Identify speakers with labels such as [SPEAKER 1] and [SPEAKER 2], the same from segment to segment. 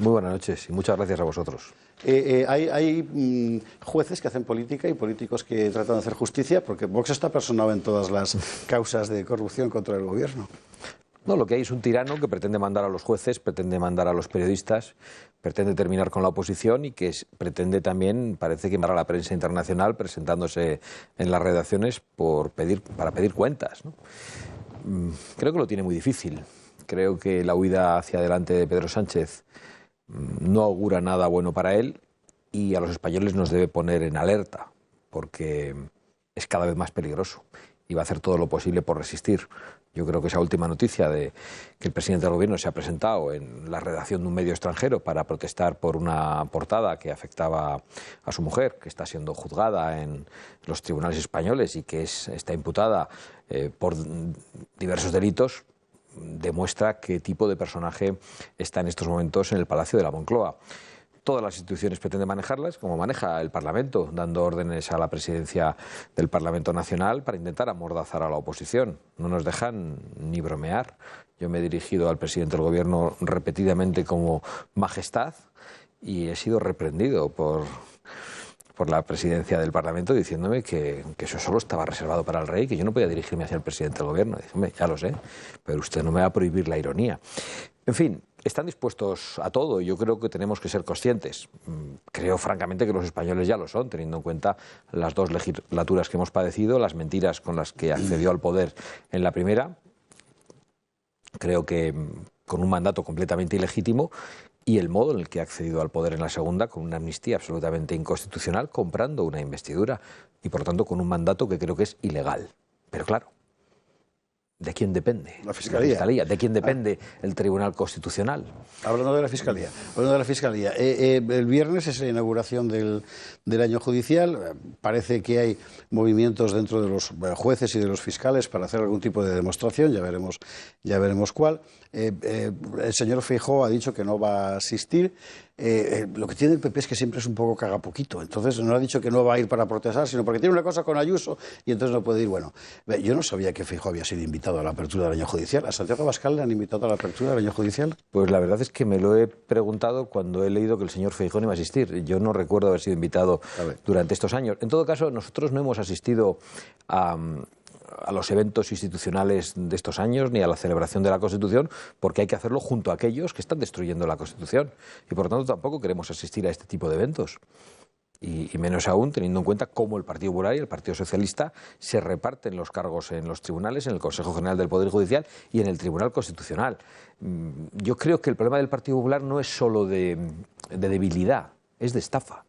[SPEAKER 1] Muy buenas noches y muchas gracias a vosotros.
[SPEAKER 2] Hay jueces que hacen política y políticos que tratan de hacer justicia, porque Vox está personado en todas las causas de corrupción contra el gobierno.
[SPEAKER 1] No, lo que hay es un tirano que pretende mandar a los jueces, pretende mandar a los periodistas, pretende terminar con la oposición y que pretende también, parece que, mandar a la prensa internacional presentándose en las redacciones para pedir cuentas, ¿no? Creo que lo tiene muy difícil. Creo que la huida hacia adelante de Pedro Sánchez no augura nada bueno para él y a los españoles nos debe poner en alerta porque es cada vez más peligroso y va a hacer todo lo posible por resistir. Yo creo que esa última noticia de que el presidente del gobierno se ha presentado en la redacción de un medio extranjero para protestar por una portada que afectaba a su mujer, que está siendo juzgada en los tribunales españoles y que está imputada por diversos delitos, demuestra qué tipo de personaje está en estos momentos en el Palacio de la Moncloa. Todas las instituciones pretenden manejarlas, como maneja el Parlamento, dando órdenes a la presidencia del Parlamento Nacional para intentar amordazar a la oposición. No nos dejan ni bromear. Yo me he dirigido al presidente del Gobierno repetidamente como majestad y he sido reprendido por la presidencia del Parlamento diciéndome que eso solo estaba reservado para el rey, que yo no podía dirigirme hacia el presidente del Gobierno. Dice, hombre, ya lo sé, pero usted no me va a prohibir la ironía. En fin, están dispuestos a todo y yo creo que tenemos que ser conscientes. Creo francamente que los españoles ya lo son, teniendo en cuenta las dos legislaturas que hemos padecido, las mentiras con las que accedió al poder en la primera. Creo que con un mandato completamente ilegítimo y el modo en el que ha accedido al poder en la segunda, con una amnistía absolutamente inconstitucional, comprando una investidura y, por tanto, con un mandato que creo que es ilegal. Pero claro, ¿de quién depende?
[SPEAKER 2] La Fiscalía.
[SPEAKER 1] ¿De quién depende el Tribunal Constitucional?
[SPEAKER 2] Hablando de la Fiscalía. El viernes es la inauguración del año judicial. Parece que hay movimientos dentro de los jueces y de los fiscales para hacer algún tipo de demostración. Ya veremos cuál. El señor Feijóo ha dicho que no va a asistir. Lo que tiene el PP es que siempre es un poco cagapoquito. Entonces no ha dicho que no va a ir para protestar, sino porque tiene una cosa con Ayuso y entonces no puede ir. Bueno, yo no sabía que Feijóo había sido invitado a la apertura del año judicial. ¿A Santiago Abascal le han invitado a la apertura del año judicial?
[SPEAKER 1] Pues la verdad es que me lo he preguntado cuando he leído que el señor Feijóo no iba a asistir. Yo no recuerdo haber sido invitado durante estos años. En todo caso, nosotros no hemos asistido a los eventos institucionales de estos años ni a la celebración de la Constitución, porque hay que hacerlo junto a aquellos que están destruyendo la Constitución. Y por lo tanto tampoco queremos asistir a este tipo de eventos. Y menos aún teniendo en cuenta cómo el Partido Popular y el Partido Socialista se reparten los cargos en los tribunales, en el Consejo General del Poder Judicial y en el Tribunal Constitucional. Yo creo que el problema del Partido Popular no es solo de debilidad, es de estafa.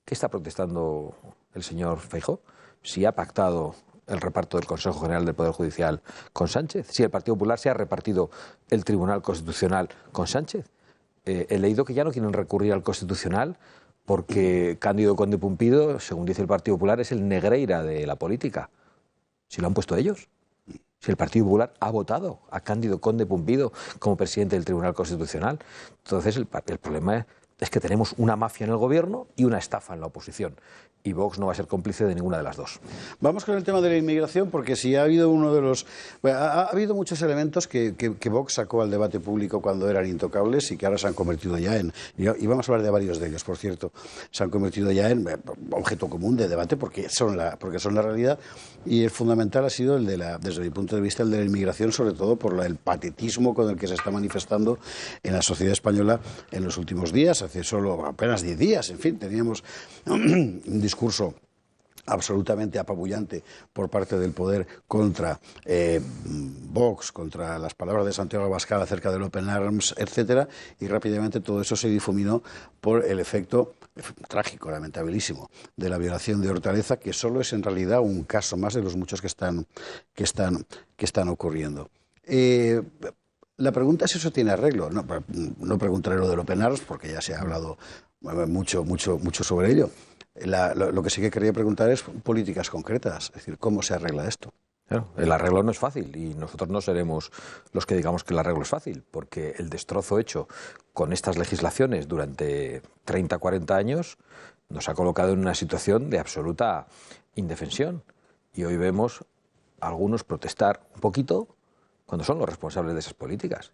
[SPEAKER 1] ¿Qué está protestando el señor Feijóo? Si ha pactado el reparto del Consejo General del Poder Judicial con Sánchez, si el Partido Popular se ha repartido el Tribunal Constitucional con Sánchez. He leído que ya no quieren recurrir al Constitucional porque Cándido Conde Pumpido, según dice el Partido Popular, es el Negreira de la política. Si lo han puesto ellos. Si el Partido Popular ha votado a Cándido Conde Pumpido como presidente del Tribunal Constitucional. Entonces el problema es que tenemos una mafia en el gobierno y una estafa en la oposición. Y Vox no va a ser cómplice de ninguna de las dos.
[SPEAKER 2] Vamos con el tema de la inmigración, porque si ha habido ha habido muchos elementos que Vox sacó al debate público cuando eran intocables y que ahora se han convertido ya en, y vamos a hablar de varios de ellos, por cierto, se han convertido ya en objeto común de debate porque son la realidad. Y el fundamental ha sido desde mi punto de vista, el de la inmigración, sobre todo por el patetismo con el que se está manifestando en la sociedad española en los últimos días. Hace solo apenas 10 días, en fin, teníamos un discurso absolutamente apabullante por parte del poder contra Vox, contra las palabras de Santiago Abascal acerca del Open Arms, etcétera, y rápidamente todo eso se difuminó por el efecto trágico, lamentabilísimo, de la violación de Hortaleza, que solo es en realidad un caso más de los muchos que están ocurriendo. La pregunta es si eso tiene arreglo. No preguntaré lo del Open Arms porque ya se ha hablado mucho sobre ello. Lo que sí que quería preguntar es políticas concretas, es decir, ¿cómo se arregla esto?
[SPEAKER 1] Claro, el arreglo no es fácil y nosotros no seremos los que digamos que el arreglo es fácil, porque el destrozo hecho con estas legislaciones durante 30, 40 años nos ha colocado en una situación de absoluta indefensión. Y hoy vemos a algunos protestar un poquito cuando son los responsables de esas políticas.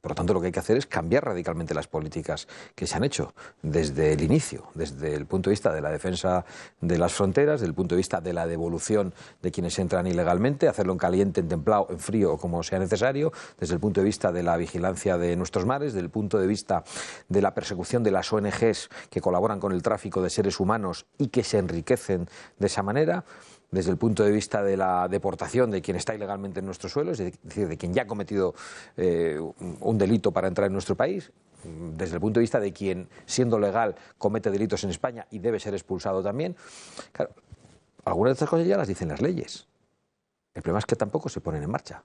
[SPEAKER 1] Por lo tanto, lo que hay que hacer es cambiar radicalmente las políticas que se han hecho desde el inicio, desde el punto de vista de la defensa de las fronteras, desde el punto de vista de la devolución de quienes entran ilegalmente, hacerlo en caliente, en templado, en frío o como sea necesario, desde el punto de vista de la vigilancia de nuestros mares, desde el punto de vista de la persecución de las ONGs que colaboran con el tráfico de seres humanos y que se enriquecen de esa manera, desde el punto de vista de la deportación de quien está ilegalmente en nuestro suelo, es decir, de quien ya ha cometido un delito para entrar en nuestro país, desde el punto de vista de quien, siendo legal, comete delitos en España y debe ser expulsado también. Claro, algunas de estas cosas ya las dicen las leyes. El problema es que tampoco se ponen en marcha.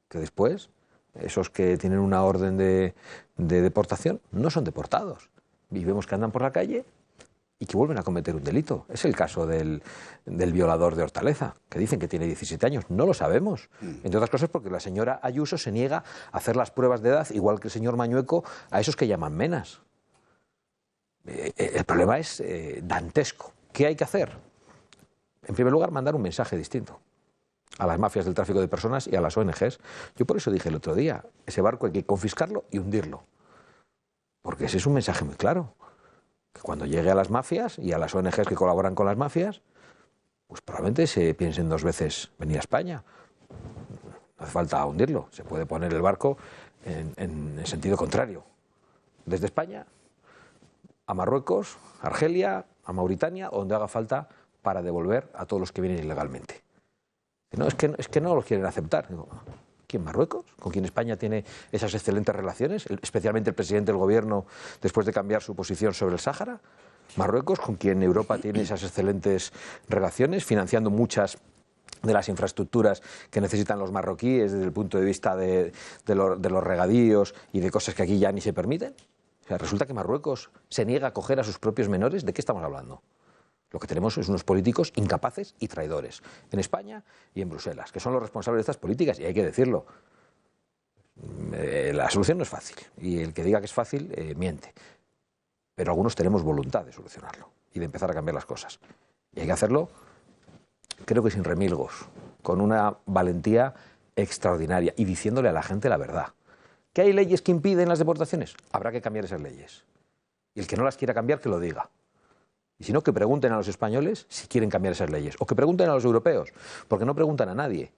[SPEAKER 1] Que después, esos que tienen una orden de deportación no son deportados. Y vemos que andan por la calle y que vuelven a cometer un delito. Es el caso del violador de Hortaleza, que dicen que tiene 17 años. No lo sabemos. Entre otras cosas porque la señora Ayuso se niega a hacer las pruebas de edad, igual que el señor Mañueco, a esos que llaman menas. El problema es dantesco. ¿Qué hay que hacer? En primer lugar, mandar un mensaje distinto a las mafias del tráfico de personas y a las ONGs. Yo por eso dije el otro día, ese barco hay que confiscarlo y hundirlo. Porque ese es un mensaje muy claro. Que cuando llegue a las mafias y a las ONGs que colaboran con las mafias, pues probablemente se piensen dos veces venir a España. No hace falta hundirlo, se puede poner el barco en el sentido contrario. Desde España a Marruecos, a Argelia, a Mauritania, o donde haga falta para devolver a todos los que vienen ilegalmente. No, es que no los quieren aceptar. Digo, ¿quién, Marruecos? ¿Con quien España tiene esas excelentes relaciones? Especialmente el presidente del gobierno después de cambiar su posición sobre el Sáhara. Marruecos, con quien Europa tiene esas excelentes relaciones, financiando muchas de las infraestructuras que necesitan los marroquíes desde el punto de vista de los regadíos y de cosas que aquí ya ni se permiten. O sea, resulta que Marruecos se niega a acoger a sus propios menores. ¿De qué estamos hablando? Lo que tenemos es unos políticos incapaces y traidores en España y en Bruselas, que son los responsables de estas políticas, y hay que decirlo. La solución no es fácil, y el que diga que es fácil miente. Pero algunos tenemos voluntad de solucionarlo y de empezar a cambiar las cosas. Y hay que hacerlo, creo que sin remilgos, con una valentía extraordinaria y diciéndole a la gente la verdad. ¿Que hay leyes que impiden las deportaciones? Habrá que cambiar esas leyes. Y el que no las quiera cambiar, que lo diga. Y si no, que pregunten a los españoles si quieren cambiar esas leyes. O que pregunten a los europeos, porque no preguntan a nadie.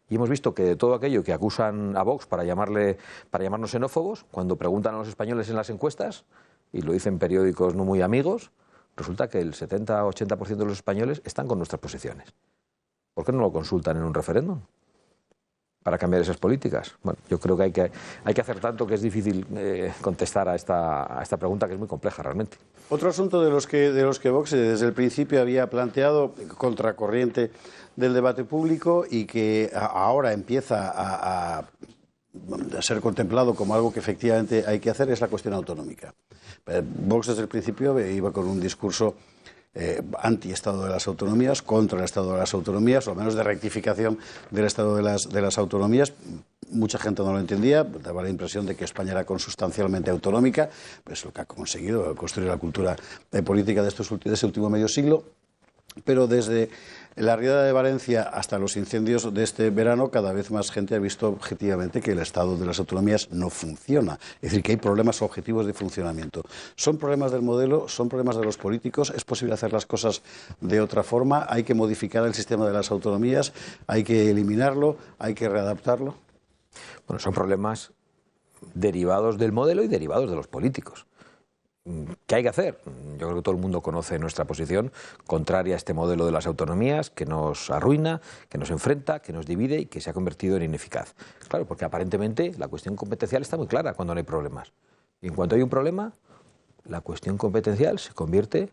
[SPEAKER 1] Y hemos visto que de todo aquello que acusan a Vox para llamarnos xenófobos, cuando preguntan a los españoles en las encuestas, y lo dicen periódicos no muy amigos, resulta que el 70-80% de los españoles están con nuestras posiciones. ¿Por qué no lo consultan en un referéndum para cambiar esas políticas? Bueno, yo creo que hay que hacer tanto que es difícil contestar a esta pregunta, que es muy compleja realmente.
[SPEAKER 2] Otro asunto de los que Vox desde el principio había planteado, contracorriente del debate público, y que ahora empieza a ser contemplado como algo que efectivamente hay que hacer, es la cuestión autonómica. Vox desde el principio iba con un discurso anti-estado de las autonomías, contra el estado de las autonomías, o al menos de rectificación del estado de las autonomías. Mucha gente no lo entendía, daba la impresión de que España era consustancialmente autonómica, pues lo que ha conseguido construir la cultura política de ese último medio siglo. Pero desde la riada de Valencia hasta los incendios de este verano, cada vez más gente ha visto objetivamente que el estado de las autonomías no funciona. Es decir, que hay problemas objetivos de funcionamiento. ¿Son problemas del modelo? ¿Son problemas de los políticos? ¿Es posible hacer las cosas de otra forma? ¿Hay que modificar el sistema de las autonomías? ¿Hay que eliminarlo? ¿Hay que readaptarlo?
[SPEAKER 1] Bueno, son problemas derivados del modelo y derivados de los políticos. ¿Qué hay que hacer? Yo creo que todo el mundo conoce nuestra posición contraria a este modelo de las autonomías, que nos arruina, que nos enfrenta, que nos divide y que se ha convertido en ineficaz. Claro, porque aparentemente la cuestión competencial está muy clara cuando no hay problemas. Y en cuanto hay un problema, la cuestión competencial se convierte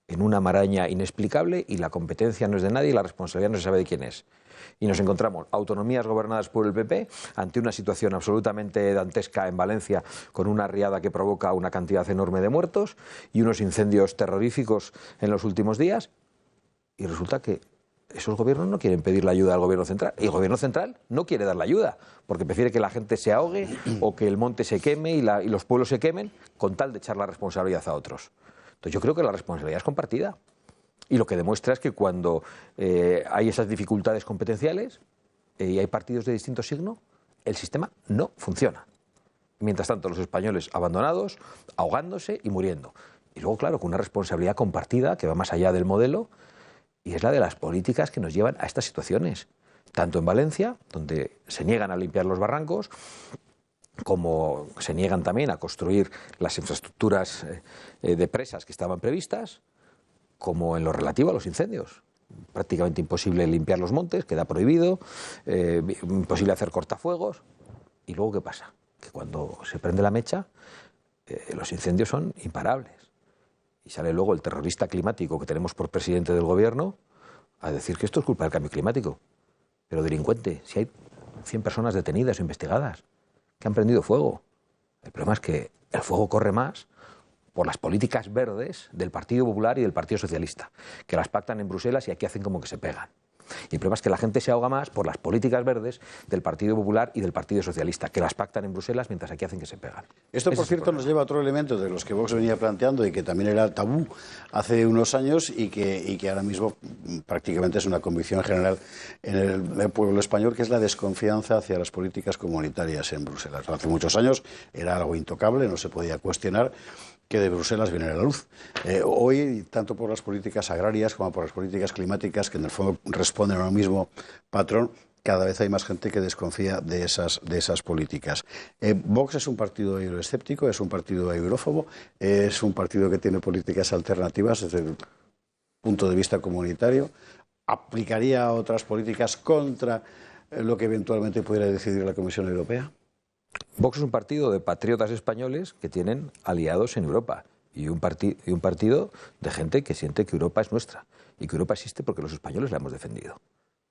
[SPEAKER 1] en una maraña inexplicable y la competencia no es de nadie y la responsabilidad no se sabe de quién es. Y nos encontramos autonomías gobernadas por el PP ante una situación absolutamente dantesca en Valencia, con una riada que provoca una cantidad enorme de muertos y unos incendios terroríficos en los últimos días, y resulta que esos gobiernos no quieren pedir la ayuda al gobierno central, y el gobierno central no quiere dar la ayuda porque prefiere que la gente se ahogue o que el monte se queme y los pueblos se quemen con tal de echar la responsabilidad a otros. Entonces yo creo que la responsabilidad es compartida. Y lo que demuestra es que cuando hay esas dificultades competenciales y hay partidos de distinto signo, el sistema no funciona. Mientras tanto, los españoles abandonados, ahogándose y muriendo. Y luego, claro, con una responsabilidad compartida que va más allá del modelo, y es la de las políticas que nos llevan a estas situaciones. Tanto en Valencia, donde se niegan a limpiar los barrancos, como se niegan también a construir las infraestructuras de presas que estaban previstas, como en lo relativo a los incendios. Prácticamente imposible limpiar los montes, queda prohibido, imposible hacer cortafuegos. ¿Y luego qué pasa? Que cuando se prende la mecha, los incendios son imparables. Y sale luego el terrorista climático que tenemos por presidente del gobierno a decir que esto es culpa del cambio climático. Pero delincuente, si hay 100 personas detenidas o investigadas que han prendido fuego. El problema es que el fuego corre más por las políticas verdes del Partido Popular y del Partido Socialista, que las pactan en Bruselas y aquí hacen como que se pegan. Y el problema es que la gente se ahoga más por las políticas verdes del Partido Popular y del Partido Socialista, que las pactan en Bruselas mientras aquí hacen que se pegan.
[SPEAKER 2] Esto, por cierto, nos lleva a otro elemento de los que Vox venía planteando y que también era tabú hace unos años y que ahora mismo prácticamente es una convicción general en el pueblo español, que es la desconfianza hacia las políticas comunitarias en Bruselas. Hace muchos años era algo intocable, no se podía cuestionar que de Bruselas viene la luz. Hoy, tanto por las políticas agrarias como por las políticas climáticas, que en el fondo responden a un mismo patrón, cada vez hay más gente que desconfía de esas políticas. Vox es un partido euroescéptico, es un partido eurófobo, es un partido que tiene políticas alternativas desde el punto de vista comunitario. ¿Aplicaría otras políticas contra lo que eventualmente pudiera decidir la Comisión Europea?
[SPEAKER 1] Vox es un partido de patriotas españoles que tienen aliados en Europa y un partido de gente que siente que Europa es nuestra y que Europa existe porque los españoles la hemos defendido.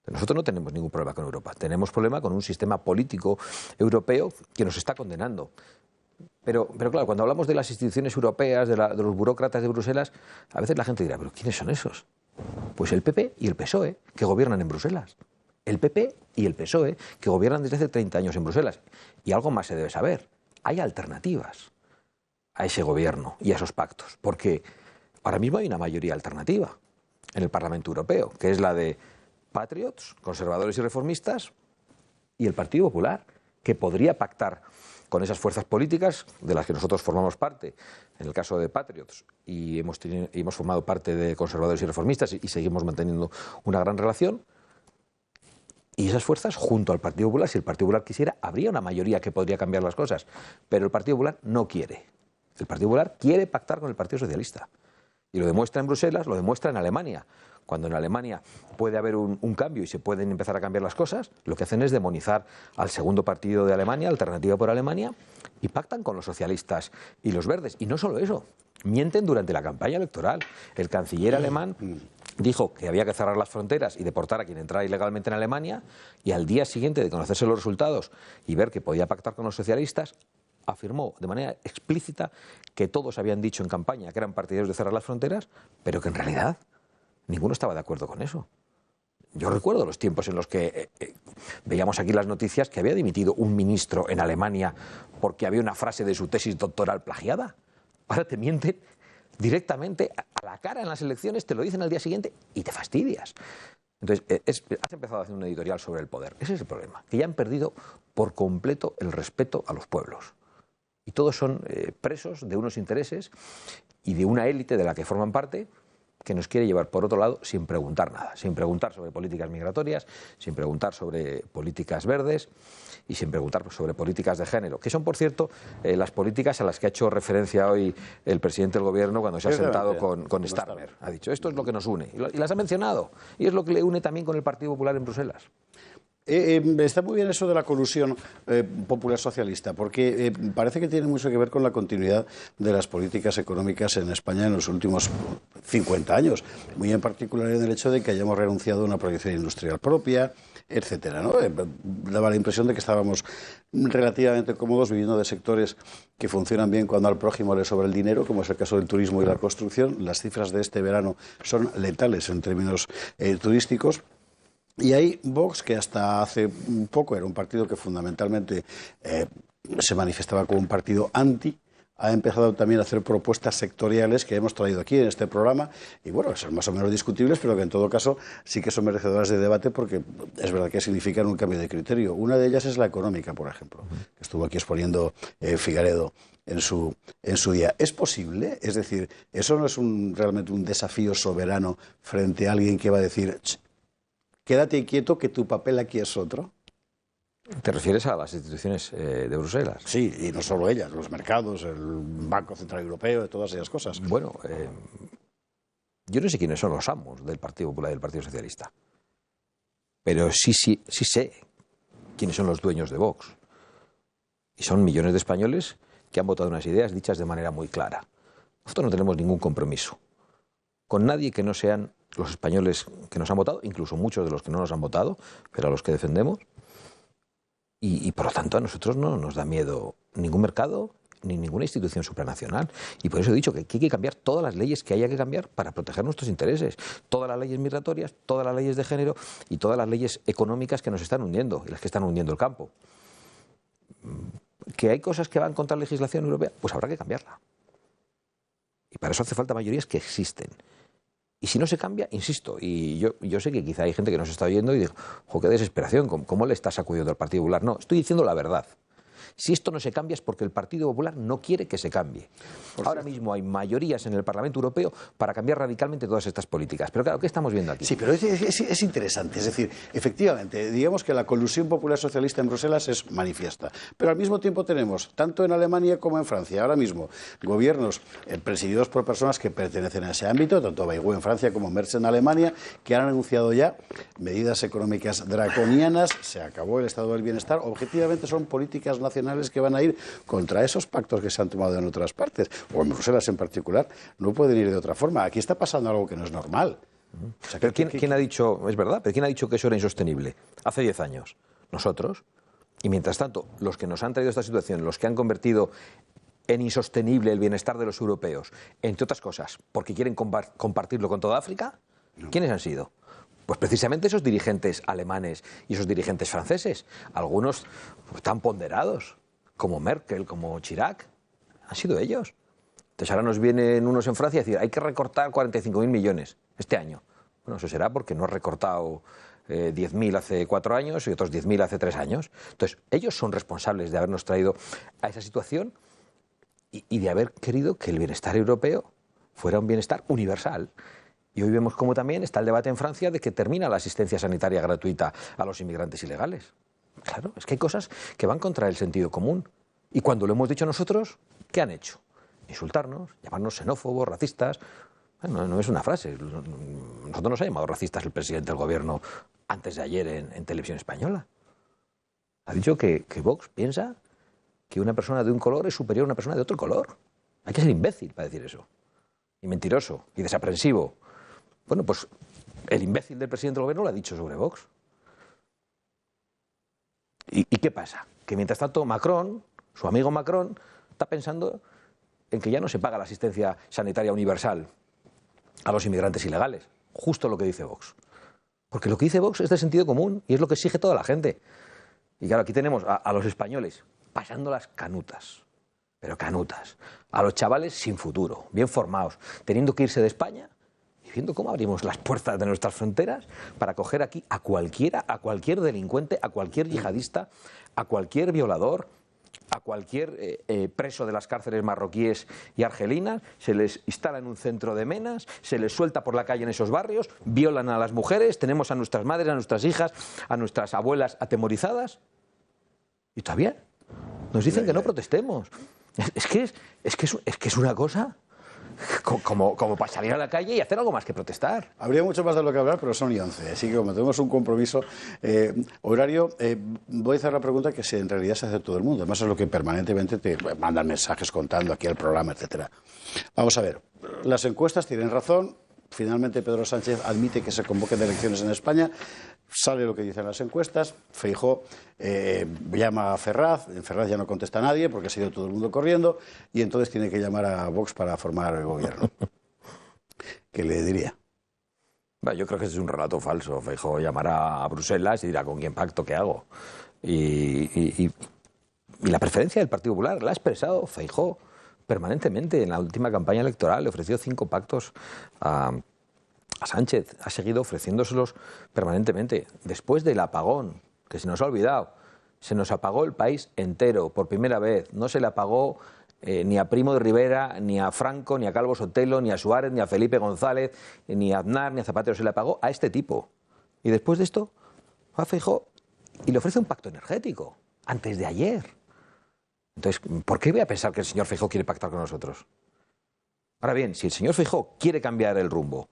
[SPEAKER 1] Nosotros no tenemos ningún problema con Europa, tenemos problema con un sistema político europeo que nos está condenando. Pero claro, cuando hablamos de las instituciones europeas, de los burócratas de Bruselas, a veces la gente dirá, ¿pero quiénes son esos? Pues el PP y el PSOE, que gobiernan en Bruselas. El PP y el PSOE, que gobiernan desde hace 30 años en Bruselas. Y algo más se debe saber. Hay alternativas a ese gobierno y a esos pactos. Porque ahora mismo hay una mayoría alternativa en el Parlamento Europeo, que es la de Patriots, conservadores y reformistas, y el Partido Popular, que podría pactar con esas fuerzas políticas de las que nosotros formamos parte, en el caso de Patriots, y hemos formado parte de conservadores y reformistas y seguimos manteniendo una gran relación. Y esas fuerzas, junto al Partido Popular, si el Partido Popular quisiera, habría una mayoría que podría cambiar las cosas. Pero el Partido Popular no quiere. El Partido Popular quiere pactar con el Partido Socialista. Y lo demuestra en Bruselas, lo demuestra en Alemania. Cuando en Alemania puede haber un cambio y se pueden empezar a cambiar las cosas, lo que hacen es demonizar al segundo partido de Alemania, Alternativa por Alemania, y pactan con los socialistas y los verdes. Y no solo eso, mienten durante la campaña electoral. El canciller alemán dijo que había que cerrar las fronteras y deportar a quien entrara ilegalmente en Alemania, y al día siguiente de conocerse los resultados y ver que podía pactar con los socialistas, afirmó de manera explícita que todos habían dicho en campaña que eran partidarios de cerrar las fronteras, pero que en realidad ninguno estaba de acuerdo con eso. Yo recuerdo los tiempos en los que veíamos aquí las noticias que había dimitido un ministro en Alemania porque había una frase de su tesis doctoral plagiada. Ahora te mienten directamente a la cara en las elecciones, te lo dicen al día siguiente y te fastidias. Entonces, has empezado a hacer un editorial sobre el poder. Ese es el problema, que ya han perdido por completo el respeto a los pueblos. Y todos son presos de unos intereses y de una élite de la que forman parte, que nos quiere llevar por otro lado sin preguntar nada, sin preguntar sobre políticas migratorias, sin preguntar sobre políticas verdes y sin preguntar sobre políticas de género, que son, por cierto, las políticas a las que ha hecho referencia hoy el presidente del Gobierno cuando se ha sentado con Starmer. Ha dicho, esto es lo que nos une, y las ha mencionado, y es lo que le une también con el Partido Popular en Bruselas.
[SPEAKER 2] Está muy bien eso de la colusión popular socialista, porque parece que tiene mucho que ver con la continuidad de las políticas económicas en España en los últimos 50 años, muy en particular en el hecho de que hayamos renunciado a una producción industrial propia, etcétera, ¿no? Daba la impresión de que estábamos relativamente cómodos viviendo de sectores que funcionan bien cuando al prójimo le sobra el dinero, como es el caso del turismo y la construcción. Las cifras de este verano son letales en términos turísticos. Y hay Vox, que hasta hace un poco era un partido que fundamentalmente se manifestaba como un partido anti ha empezado también a hacer propuestas sectoriales que hemos traído aquí en este programa y bueno, que son más o menos discutibles, pero que en todo caso sí que son merecedoras de debate porque es verdad que significan un cambio de criterio. Una de ellas es la económica, por ejemplo, que estuvo aquí exponiendo Figaredo en su día. ¿Es posible? Es decir, ¿eso no es realmente un desafío soberano frente a alguien que va a decir, quédate quieto que tu papel aquí es otro?
[SPEAKER 1] ¿Te refieres a las instituciones de Bruselas?
[SPEAKER 2] Sí, y no solo ellas, los mercados, el Banco Central Europeo, todas esas cosas.
[SPEAKER 1] Bueno, yo no sé quiénes son los amos del Partido Popular y del Partido Socialista, pero sí sé quiénes son los dueños de Vox. Y son millones de españoles que han votado unas ideas dichas de manera muy clara. Nosotros no tenemos ningún compromiso con nadie que no sean los españoles que nos han votado, incluso muchos de los que no nos han votado, pero a los que defendemos. Y por lo tanto a nosotros no nos da miedo ningún mercado ni ninguna institución supranacional. Y por eso he dicho que hay que cambiar todas las leyes que haya que cambiar para proteger nuestros intereses. Todas las leyes migratorias, todas las leyes de género y todas las leyes económicas que nos están hundiendo y las que están hundiendo el campo. ¿Que hay cosas que van contra la legislación europea? Pues habrá que cambiarla. Y para eso hace falta mayorías que existen. Y si no se cambia, insisto, y yo sé que quizá hay gente que nos está oyendo y digo, ¡jo, qué desesperación! ¿Cómo le estás sacudiendo al Partido Popular? No, estoy diciendo la verdad. Si esto no se cambia es porque el Partido Popular no quiere que se cambie. Ahora mismo hay mayorías en el Parlamento Europeo para cambiar radicalmente todas estas políticas. Pero claro, ¿qué estamos viendo aquí?
[SPEAKER 2] Sí, pero es interesante. Es decir, efectivamente, digamos que la colusión popular socialista en Bruselas es manifiesta. Pero al mismo tiempo tenemos, tanto en Alemania como en Francia, ahora mismo, gobiernos presididos por personas que pertenecen a ese ámbito, tanto Bayrou en Francia como Merz en Alemania, que han anunciado ya medidas económicas draconianas, se acabó el estado del bienestar. Objetivamente son políticas nacionales que van a ir contra esos pactos que se han tomado en otras partes, o en Bruselas en particular. No pueden ir de otra forma. Aquí está pasando algo que no es normal.
[SPEAKER 1] O sea, pero ¿quién ha dicho, es verdad, pero quién ha dicho que eso era insostenible? Hace 10 años. Nosotros. Y mientras tanto, los que nos han traído esta situación, los que han convertido en insostenible el bienestar de los europeos, entre otras cosas, porque quieren compartirlo con toda África, ¿quiénes han sido? Pues precisamente esos dirigentes alemanes y esos dirigentes franceses, algunos tan ponderados, como Merkel, como Chirac, han sido ellos. Entonces ahora nos vienen unos en Francia a decir, hay que recortar 45.000 millones este año. Bueno, eso será porque no ha recortado 10.000 hace 4 años y otros 10.000 hace 3 años. Entonces ellos son responsables de habernos traído a esa situación y de haber querido que el bienestar europeo fuera un bienestar universal. Y hoy vemos cómo también está el debate en Francia de que termina la asistencia sanitaria gratuita a los inmigrantes ilegales. Claro, es que hay cosas que van contra el sentido común. Y cuando lo hemos dicho nosotros, ¿qué han hecho? Insultarnos, llamarnos xenófobos, racistas. Bueno, no es una frase. Nosotros nos ha llamado racistas el presidente del gobierno antes de ayer en Televisión Española. Ha dicho que Vox piensa que una persona de un color es superior a una persona de otro color. Hay que ser imbécil para decir eso. Y mentiroso, y desaprensivo. Bueno, pues el imbécil del presidente del gobierno lo ha dicho sobre Vox. ¿Y qué pasa? Que mientras tanto Macron, su amigo Macron, está pensando en que ya no se paga la asistencia sanitaria universal a los inmigrantes ilegales. Justo lo que dice Vox. Porque lo que dice Vox es de sentido común y es lo que exige toda la gente. Y claro, aquí tenemos a los españoles pasando las canutas. Pero canutas. A los chavales sin futuro, bien formados, teniendo que irse de España y viendo cómo abrimos las puertas de nuestras fronteras para acoger aquí a cualquiera, a cualquier delincuente, a cualquier yihadista, a cualquier violador, a cualquier preso de las cárceles marroquíes y argelinas, se les instala en un centro de menas, se les suelta por la calle en esos barrios, violan a las mujeres, tenemos a nuestras madres, a nuestras hijas, a nuestras abuelas atemorizadas. Y todavía nos dicen que no protestemos. Es que es una cosa como para salir a la calle y hacer algo más que protestar.
[SPEAKER 2] Habría mucho más de lo que hablar, pero son y 11. Así que como tenemos un compromiso horario, voy a hacer la pregunta que en realidad se hace todo el mundo. Además es lo que permanentemente te mandan mensajes contando aquí el programa, etcétera. Vamos a ver, las encuestas tienen razón. Finalmente Pedro Sánchez admite que se convoquen elecciones en España. Sale lo que dicen las encuestas. Feijóo llama a Ferraz. En Ferraz ya no contesta a nadie porque se ha ido todo el mundo corriendo. Y entonces tiene que llamar a Vox para formar el gobierno. ¿Qué le diría?
[SPEAKER 1] Bueno, yo creo que ese es un relato falso. Feijóo llamará a Bruselas y dirá con quién pacto, qué hago. Y la preferencia del Partido Popular la ha expresado Feijóo. permanentemente. En la última campaña electoral le ofreció 5 pactos a Sánchez. Ha seguido ofreciéndoselos permanentemente. Después del apagón, que se nos ha olvidado, se nos apagó el país entero por primera vez. No se le apagó ni a Primo de Rivera, ni a Franco, ni a Calvo Sotelo, ni a Suárez, ni a Felipe González, ni a Aznar, ni a Zapatero. Se le apagó a este tipo. Y después de esto, va a Feijóo y le ofrece un pacto energético, antes de ayer. Entonces, ¿por qué voy a pensar que el señor Feijóo quiere pactar con nosotros? Ahora bien, si el señor Feijóo quiere cambiar el rumbo,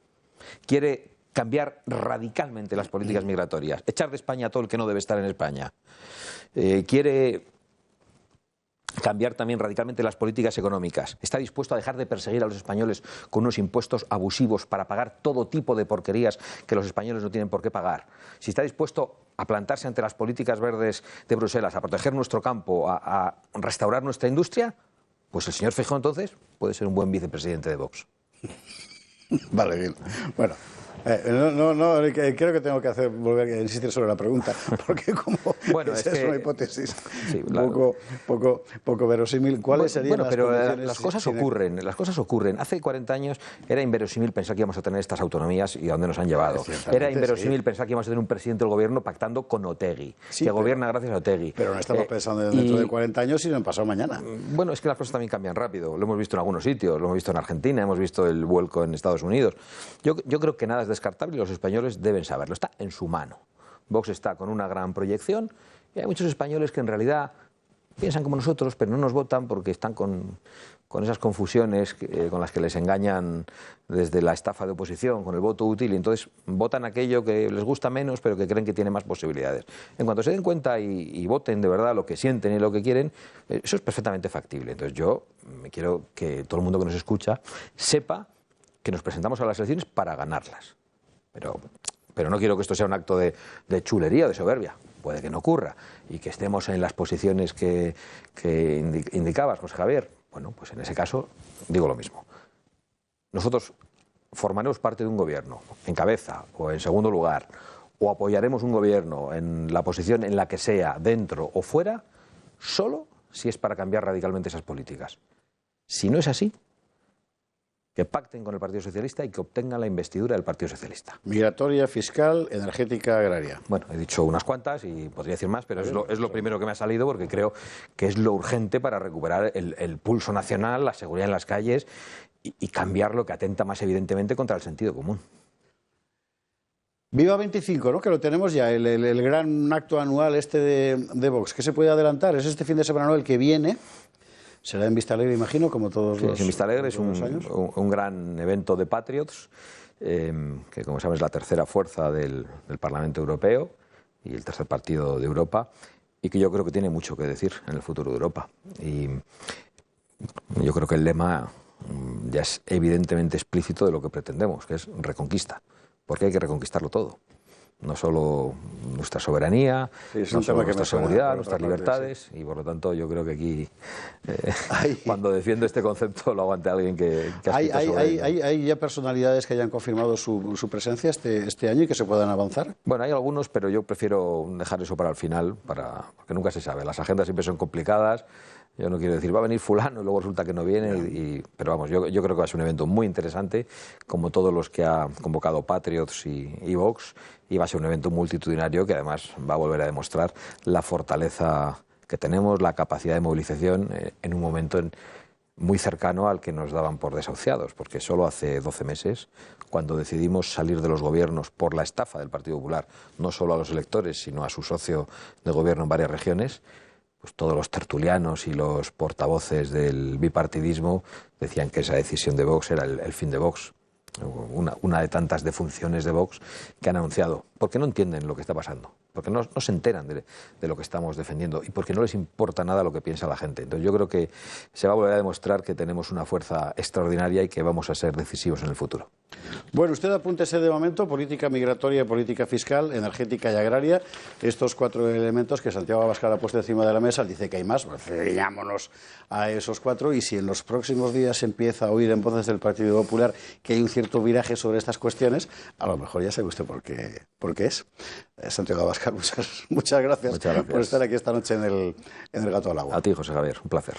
[SPEAKER 1] quiere cambiar radicalmente las políticas migratorias, echar de España a todo el que no debe estar en España, quiere cambiar también radicalmente las políticas económicas, está dispuesto a dejar de perseguir a los españoles con unos impuestos abusivos para pagar todo tipo de porquerías que los españoles no tienen por qué pagar, si está dispuesto a plantarse ante las políticas verdes de Bruselas, a proteger nuestro campo, a restaurar nuestra industria, pues el señor Feijóo entonces puede ser un buen vicepresidente de Vox.
[SPEAKER 2] Vale, bien. Bueno. Creo que tengo que volver a insistir sobre la pregunta, porque como
[SPEAKER 1] bueno, es
[SPEAKER 2] una hipótesis
[SPEAKER 1] sí,
[SPEAKER 2] poco verosímil, ¿cuáles serían las condiciones?
[SPEAKER 1] Las cosas ocurren. Hace 40 años era inverosímil pensar que íbamos a tener estas autonomías y a dónde nos han llevado. Era inverosímil pensar que íbamos a tener un presidente del gobierno pactando con Otegi, que gobierna gracias a Otegi.
[SPEAKER 2] Pero no estamos pensando dentro de 40 años, sino en pasado mañana.
[SPEAKER 1] Bueno, es que las cosas también cambian rápido. Lo hemos visto en algunos sitios, lo hemos visto en Argentina, hemos visto el vuelco en Estados Unidos. Yo creo que nada es descartable y los españoles deben saberlo. Está en su mano. Vox está con una gran proyección y hay muchos españoles que en realidad piensan como nosotros, pero no nos votan porque están con esas confusiones con las que les engañan desde la estafa de oposición, con el voto útil, y entonces votan aquello que les gusta menos, pero que creen que tiene más posibilidades. En cuanto se den cuenta y voten de verdad lo que sienten y lo que quieren, eso es perfectamente factible. Entonces yo quiero que todo el mundo que nos escucha sepa que nos presentamos a las elecciones para ganarlas. Pero no quiero que esto sea un acto de chulería o de soberbia. Puede que no ocurra y que estemos en las posiciones que indicabas, José Javier. Bueno, pues en ese caso digo lo mismo. Nosotros formaremos parte de un gobierno en cabeza o en segundo lugar, o apoyaremos un gobierno en la posición en la que sea, dentro o fuera, solo si es para cambiar radicalmente esas políticas. Si no es así, que pacten con el Partido Socialista y que obtengan la investidura del Partido Socialista.
[SPEAKER 2] Migratoria, fiscal, energética, agraria.
[SPEAKER 1] Bueno, he dicho unas cuantas y podría decir más, pero es lo primero que me ha salido porque creo que es lo urgente para recuperar el pulso nacional, la seguridad en las calles y cambiar lo que atenta más evidentemente contra el sentido común.
[SPEAKER 2] Viva 25, ¿no? Que lo tenemos ya, el gran acto anual de Vox. ¿Qué se puede adelantar? Es este fin de semana, ¿no?, el que viene. Será en Vistalegre, imagino, como todos los años. En
[SPEAKER 1] Vistalegre es un gran evento de Patriots, que como saben es la tercera fuerza del Parlamento Europeo y el tercer partido de Europa, y que yo creo que tiene mucho que decir en el futuro de Europa. Y yo creo que el lema ya es evidentemente explícito de lo que pretendemos, que es reconquista, porque hay que reconquistarlo todo. No solo nuestra soberanía, no solo nuestra seguridad, nuestras libertades, sí. Y por lo tanto yo creo que aquí, cuando defiendo este concepto, lo aguante alguien que ha escrito sobre ello.
[SPEAKER 2] ¿Hay ya personalidades que hayan confirmado su presencia este año y que se puedan avanzar?
[SPEAKER 1] Bueno, hay algunos, pero yo prefiero dejar eso para el final, porque nunca se sabe. Las agendas siempre son complicadas. Yo no quiero decir, va a venir fulano y luego resulta que no viene, pero vamos, yo creo que va a ser un evento muy interesante, como todos los que ha convocado Patriots y Vox, y va a ser un evento multitudinario que además va a volver a demostrar la fortaleza que tenemos, la capacidad de movilización en un momento muy cercano al que nos daban por desahuciados, porque solo hace 12 meses, cuando decidimos salir de los gobiernos por la estafa del Partido Popular, no solo a los electores, sino a su socio de gobierno en varias regiones, pues todos los tertulianos y los portavoces del bipartidismo decían que esa decisión de Vox era el fin de Vox. Una de tantas defunciones de Vox que han anunciado, porque no entienden lo que está pasando, porque no se enteran de lo que estamos defendiendo y porque no les importa nada lo que piensa la gente. Entonces yo creo que se va a volver a demostrar que tenemos una fuerza extraordinaria y que vamos a ser decisivos en el futuro.
[SPEAKER 2] Bueno, usted apúntese de momento: política migratoria, política fiscal, energética y agraria. Estos 4 elementos que Santiago Abascal ha puesto encima de la mesa. Dice que hay más, pues ceñámonos a esos 4, y si en los próximos días se empieza a oír en voces del Partido Popular que hay un cierto viraje sobre estas cuestiones, a lo mejor ya sabe usted por qué es. Santiago Abascal, muchas gracias por estar aquí esta noche en el Gato al Agua.
[SPEAKER 1] A ti, José Javier, un placer.